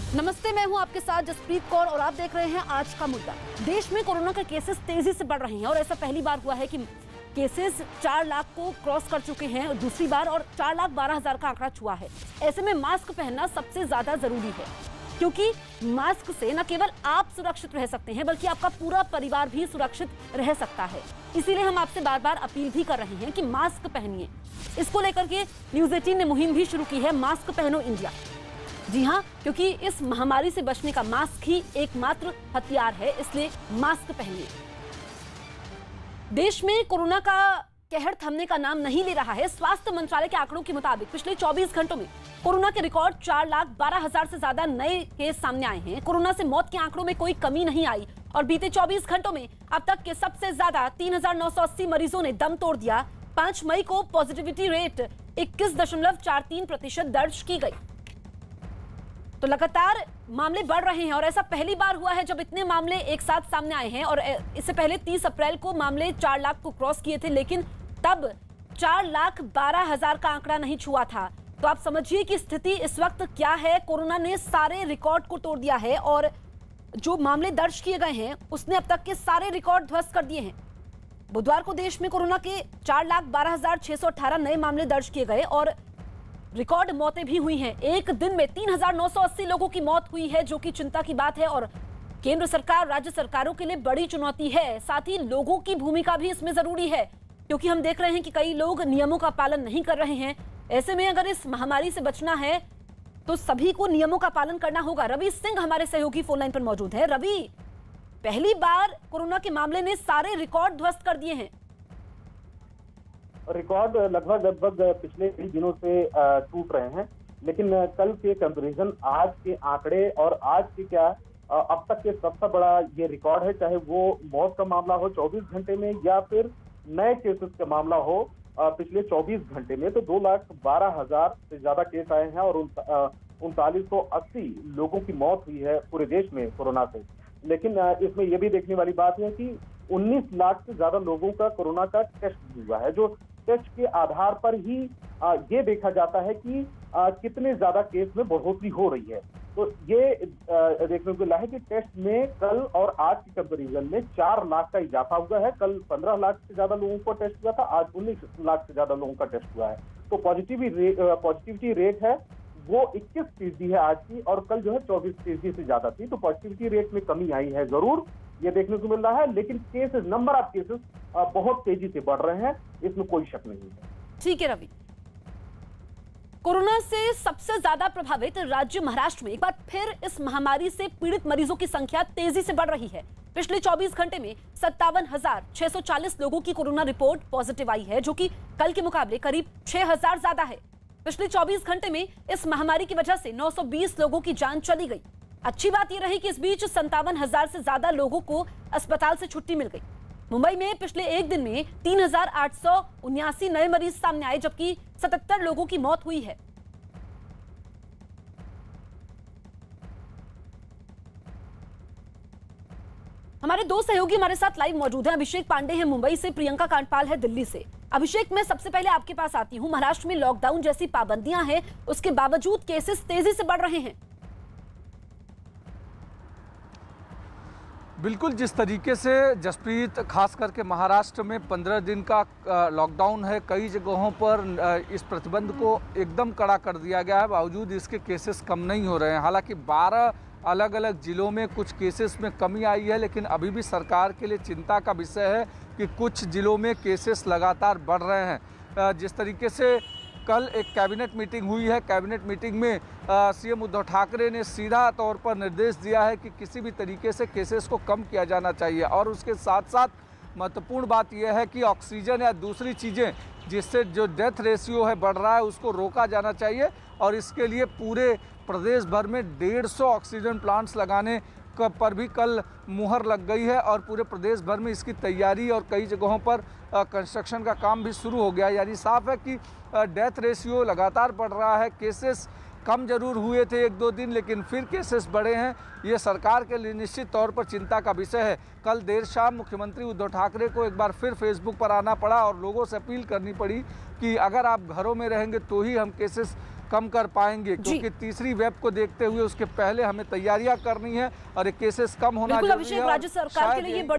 नमस्ते, मैं हूं आपके साथ जसप्रीत कौर और आप देख रहे हैं आज का मुद्दा। देश में कोरोना के केसेस तेजी से बढ़ रहे हैं और ऐसा पहली बार हुआ है कि केसेस 4 लाख को क्रॉस कर चुके हैं दूसरी बार और 4,12,000 का आंकड़ा छुआ है। ऐसे में मास्क पहनना सबसे ज्यादा जरूरी है, क्योंकि मास्क से न केवल आप सुरक्षित रह सकते हैं बल्कि आपका पूरा परिवार भी सुरक्षित रह सकता है। इसीलिए हम आपसे बार बार अपील भी कर रहे हैं कि मास्क पहनिए। इसको लेकर के न्यूज़ 18 ने मुहिम भी शुरू की है, मास्क पहनो इंडिया। जी हाँ, क्योंकि इस महामारी से बचने का मास्क ही एकमात्र हथियार है, इसलिए मास्क पहनिए। देश में कोरोना का कहर थमने का नाम नहीं ले रहा है। स्वास्थ्य मंत्रालय के आंकड़ों के मुताबिक पिछले 24 घंटों में कोरोना के रिकॉर्ड 4,12,000 से ज्यादा नए केस सामने आए हैं। कोरोना से मौत के आंकड़ों में कोई कमी नहीं आई और बीते 24 घंटों में अब तक के सबसे ज्यादा 3,980 मरीजों ने दम तोड़ दिया। 5 मई को पॉजिटिविटी रेट 21.43% दर्ज की गई। तो लगातार मामले बढ़ रहे हैं और ऐसा पहली बार हुआ है जब इतने मामले एक साथ सामने आए हैं। और इससे पहले 30 अप्रैल को मामले 4 लाख को क्रॉस किए थे, लेकिन तब 4,12,000 का आंकड़ा नहीं छुआ था। तो आप समझिए कि स्थिति इस वक्त क्या है। कोरोना ने सारे रिकॉर्ड को तोड़ दिया है और जो मामले दर्ज किए गए हैं उसने अब तक के सारे रिकॉर्ड ध्वस्त कर दिए हैं। बुधवार को देश में कोरोना के 4,12,618 नए मामले दर्ज किए गए और रिकॉर्ड मौतें भी हुई हैं। एक दिन में 3,980 लोगों की मौत हुई है, जो कि चिंता की बात है और केंद्र सरकार, राज्य सरकारों के लिए बड़ी चुनौती है। साथ ही लोगों की भूमिका भी इसमें जरूरी है, क्योंकि हम देख रहे हैं कि कई लोग नियमों का पालन नहीं कर रहे हैं। ऐसे में अगर इस महामारी से बचना है तो सभी को नियमों का पालन करना होगा। रवि सिंह हमारे सहयोगी फोन लाइन पर मौजूद है। रवि, पहली बार कोरोना के मामले ने सारे रिकॉर्ड ध्वस्त कर दिए हैं। रिकॉर्ड लगभग पिछले कई दिनों से टूट रहे हैं, लेकिन कल के कंपैरिजन आज के आंकड़े और आज के क्या अब तक के सबसे बड़ा ये रिकॉर्ड है, चाहे वो मौत का मामला हो 24 घंटे में या फिर नए केसेस का मामला हो पिछले 24 घंटे में। तो 2,12,000 से ज्यादा केस आए हैं और 3,980 लोगों की मौत हुई है पूरे देश में कोरोना से। लेकिन इसमें यह भी देखने वाली बात है कि 19 लाख से ज्यादा लोगों का कोरोना का टेस्ट हुआ है, जो टेस्ट के आधार पर ही ये देखा जाता है कि कितने ज्यादा केस में बढ़ोतरी हो रही है। तो ये देखने को मिला है कि टेस्ट में कल और आज के कंपैरिजन में 4 लाख का इजाफा हुआ है। कल 15 लाख से ज्यादा लोगों को टेस्ट हुआ था, आज 19 लाख से ज्यादा लोगों का टेस्ट हुआ है। तो पॉजिटिविटी रेट है वो 21% है आज की, और कल जो है 24% से ज्यादा थी। तो पॉजिटिविटी रेट में कमी आई है जरूर, ये देखने को मिल रहा है, लेकिन केसेस, नंबर ऑफ केसेस बहुत तेजी से बढ़ रहे हैं, इसमें कोई शक नहीं है। ठीक है रवि। कोरोना से सबसे ज्यादा प्रभावित राज्य महाराष्ट्र में एक बार फिर इस महामारी से पीड़ित मरीजों की संख्या तेजी से बढ़ रही है। पिछले 24 घंटे में 57,640 लोगों की कोरोना रिपोर्ट पॉजिटिव आई है, जो कि कल के मुकाबले करीब 6,000 ज्यादा है। पिछले 24 घंटे में इस महामारी की वजह से 920 लोगों की जान चली गई। अच्छी बात यह रही कि इस बीच 57,000 से ज्यादा लोगों को अस्पताल से छुट्टी मिल गई। मुंबई में पिछले एक दिन में 3,879 नए मरीज सामने आए, जबकि 77 लोगों की मौत हुई है। हमारे दो सहयोगी हमारे साथ लाइव मौजूद हैं। अभिषेक पांडे हैं मुंबई से, प्रियंका कांडपाल है दिल्ली से। अभिषेक, मैं सबसे पहले आपके पास आती हूं। महाराष्ट्र में लॉकडाउन जैसी पाबंदियां हैं, उसके बावजूद केसेस तेजी से बढ़ रहे हैं। बिल्कुल, जिस तरीके से जसप्रीत, खास करके महाराष्ट्र में 15 दिन का लॉकडाउन है, कई जगहों पर इस प्रतिबंध को एकदम कड़ा कर दिया गया है, बावजूद इसके केसेस कम नहीं हो रहे हैं। हालांकि 12 अलग अलग जिलों में कुछ केसेस में कमी आई है, लेकिन अभी भी सरकार के लिए चिंता का विषय है कि कुछ जिलों में केसेस लगातार बढ़ रहे हैं। जिस तरीके से कल एक कैबिनेट मीटिंग हुई है, कैबिनेट मीटिंग में सीएम उद्धव ठाकरे ने सीधा तौर पर निर्देश दिया है कि किसी भी तरीके से केसेस को कम किया जाना चाहिए, और उसके साथ साथ महत्वपूर्ण बात यह है कि ऑक्सीजन या दूसरी चीज़ें जिससे जो डेथ रेशियो है बढ़ रहा है उसको रोका जाना चाहिए, और इसके लिए पूरे प्रदेश भर में 150 ऑक्सीजन प्लांट्स लगाने पर भी कल मुहर लग गई है, और पूरे प्रदेश भर में इसकी तैयारी और कई जगहों पर कंस्ट्रक्शन का काम भी शुरू हो गया। यानी साफ है कि डेथ रेशियो लगातार बढ़ रहा है। केसेस कम जरूर हुए थे 1-2 दिन, लेकिन फिर केसेस बढ़े हैं। ये सरकार के लिए निश्चित तौर पर चिंता का विषय है। कल देर शाम मुख्यमंत्री उद्धव ठाकरे को एक बार फिर फेसबुक पर आना पड़ा और लोगों से अपील करनी पड़ी कि अगर आप घरों में रहेंगे तो ही हम केसेस कम कर पाएंगे, क्योंकि तीसरी वेब को देखते हुए उसके पहले हमें तैयारियां करनी है और ये केसेस कम होना बिल्कुल जरूरी अभिषेक, है। राज्य सरकार के लिए ये